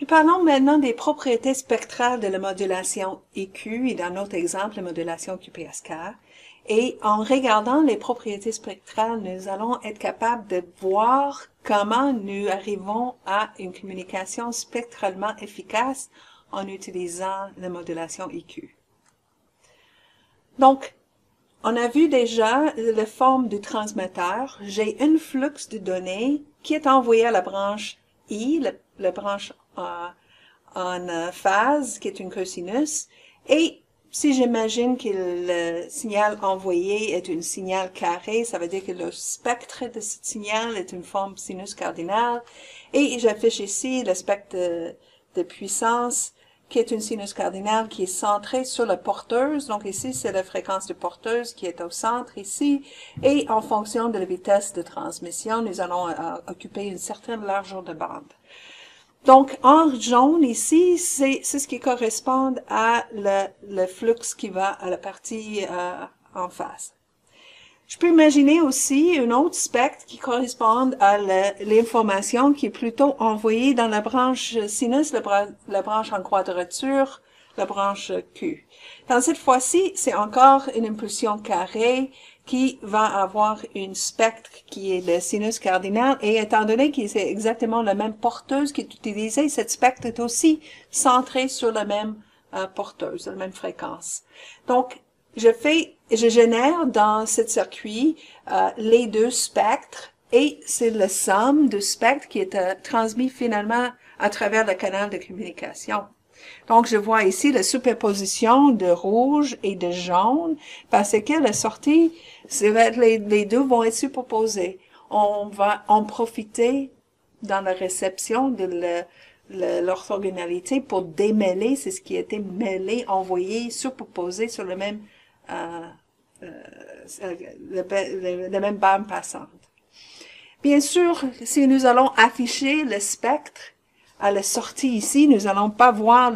Nous parlons maintenant des propriétés spectrales de la modulation EQ et dans notre exemple, la modulation QPSK. Et en regardant les propriétés spectrales, nous allons être capables de voir comment nous arrivons à une communication spectralement efficace en utilisant la modulation EQ. Donc, on a vu déjà la forme du transmetteur. J'ai un flux de données qui est envoyé à la branche I, la branche en phase, qui est une cosinus, et si j'imagine que le signal envoyé est un signal carré, ça veut dire que le spectre de ce signal est une forme sinus cardinale, et j'affiche ici le spectre de puissance, qui est une sinus cardinale qui est centrée sur la porteuse. Donc ici, c'est la fréquence de porteuse qui est au centre ici. Et en fonction de la vitesse de transmission, nous allons occuper une certaine largeur de bande. Donc, en jaune ici, c'est ce qui correspond à le flux qui va à la partie en face. Je peux imaginer aussi un autre spectre qui correspond à l'information qui est plutôt envoyée dans la branche sinus, la branche en quadrature, la branche Q. Dans cette fois-ci, c'est encore une impulsion carrée qui va avoir une spectre qui est le sinus cardinal, et étant donné que c'est exactement la même porteuse qui est utilisée, cette spectre est aussi centrée sur la même porteuse, la même fréquence. Donc, je génère dans ce circuit les deux spectres, et c'est la somme de spectres qui est transmis finalement à travers le canal de communication. Donc, je vois ici la superposition de rouge et de jaune, parce que la sortie, les deux vont être superposés. On va en profiter dans la réception de l'orthogonalité pour démêler, c'est ce qui a été mêlé, envoyé, superposé sur le même la même bande passante. Bien sûr, si nous allons afficher le spectre à la sortie ici, nous allons pas voir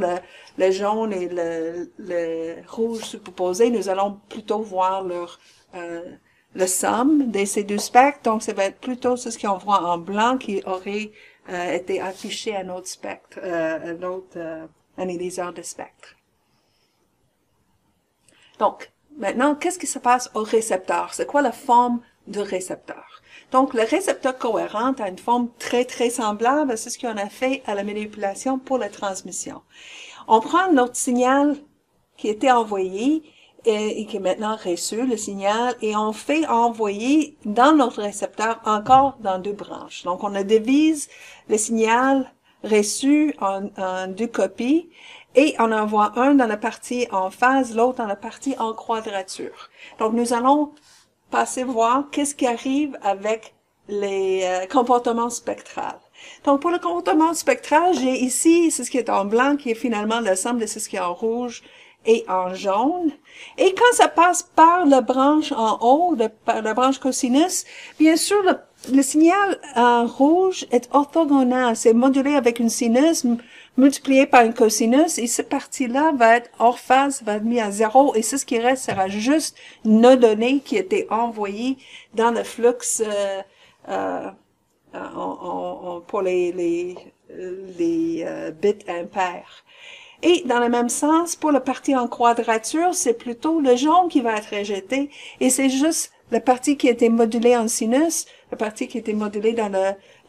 le jaune et le rouge superposés, nous allons plutôt voir le somme de ces deux spectres. Donc, ça va être plutôt ce qu'on voit en blanc qui aurait été affiché à notre spectre, à notre analyseur de spectre. Donc, maintenant, qu'est-ce qui se passe au récepteur? C'est quoi la forme du récepteur? Donc, le récepteur cohérent a une forme très, très semblable à ce qu'on a fait à la manipulation pour la transmission. On prend notre signal qui était envoyé et qui est maintenant reçu, le signal, et on fait envoyer dans notre récepteur encore dans deux branches. Donc, on divise le signal reçu en deux copies, et on envoie un dans la partie en phase, l'autre dans la partie en quadrature. Donc, nous allons passer voir qu'est-ce qui arrive avec les comportements spectrales. Donc, pour le comportement spectral, j'ai ici ce qui est en blanc, qui est finalement la somme de ce qui est en rouge et en jaune. Et quand ça passe par la branche en haut, par la branche cosinus, bien sûr, le signal en rouge est orthogonal. C'est modulé avec une sinus multiplié par une cosinus, et cette partie-là va être hors phase, va être mis à 0, et ce qui reste sera juste nos données qui étaient envoyées dans le flux pour les bits impairs. Et dans le même sens, pour la partie en quadrature, c'est plutôt le jaune qui va être rejeté, et c'est juste la partie qui a été modulée en sinus, la partie qui a été modulée dans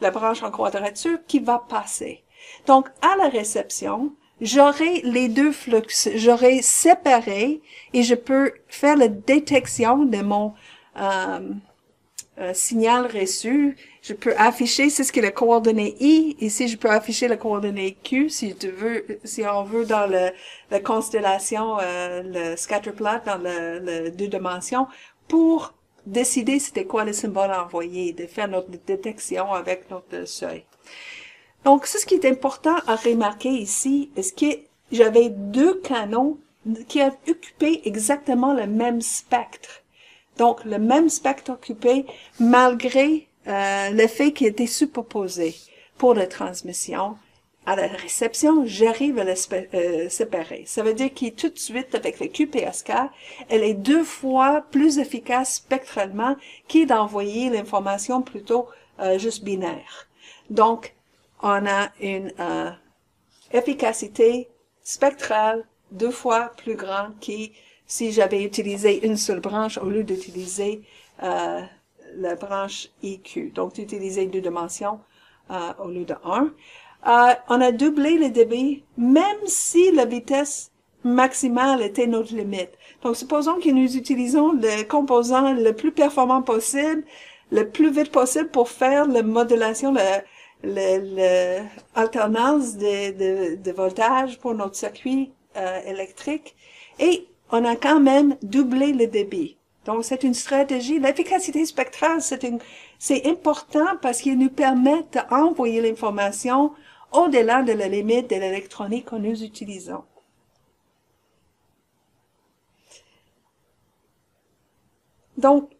la branche en quadrature, qui va passer. Donc, à la réception, j'aurai les deux flux, j'aurai séparé, et je peux faire la détection de mon signal reçu. Je peux afficher, c'est ce qui est la coordonnée I. Ici, je peux afficher la coordonnée Q, si on veut dans la constellation, le scatterplot dans le deux dimensions, pour décider c'était quoi le symbole envoyé, de faire notre détection avec notre seuil. Donc, ce qui est important à remarquer ici, est que j'avais deux canaux qui occupaient exactement le même spectre. Donc, le même spectre occupé malgré le fait qu'il était superposé pour la transmission. À la réception, j'arrive à le séparer. Ça veut dire que tout de suite, avec le QPSK, elle est 2 fois plus efficace spectralement qu'est d'envoyer l'information plutôt juste binaire. Donc, on a une efficacité spectrale 2 fois plus grande que si j'avais utilisé une seule branche au lieu d'utiliser la branche IQ. Donc, d'utiliser 2 dimensions au lieu de 1. On a doublé le débit, même si la vitesse maximale était notre limite. Donc, supposons que nous utilisons le composant le plus performant possible, le plus vite possible pour faire la modulation, l'alternance de voltage pour notre circuit électrique. Et on a quand même doublé le débit. Donc, c'est une stratégie. L'efficacité spectrale, c'est important parce qu'il nous permet d'envoyer l'information au-delà de la limite de l'électronique que nous utilisons. Donc,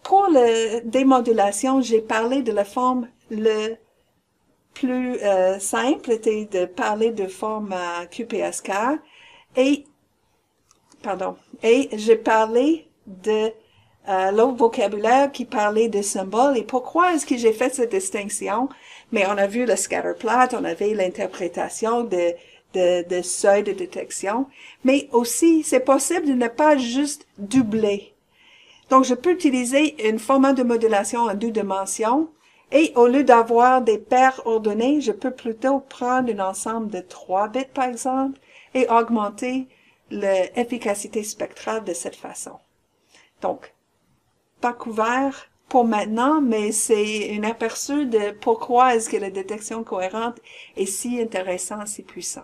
pour la démodulation, j'ai parlé de la forme le plus simple, c'était de parler de forme QPSK, et j'ai parlé de l'autre vocabulaire qui parlait de symboles. Et pourquoi est-ce que j'ai fait cette distinction? Mais on a vu le scatterplot, on avait l'interprétation de seuil de détection, mais aussi, c'est possible de ne pas juste doubler. Donc, je peux utiliser un format de modulation en 2 dimensions, et au lieu d'avoir des paires ordonnées, je peux plutôt prendre un ensemble de 3 bits, par exemple, et augmenter l'efficacité spectrale de cette façon. Donc, pas couvert pour maintenant, mais c'est un aperçu de pourquoi est-ce que la détection cohérente est si intéressante, si puissante.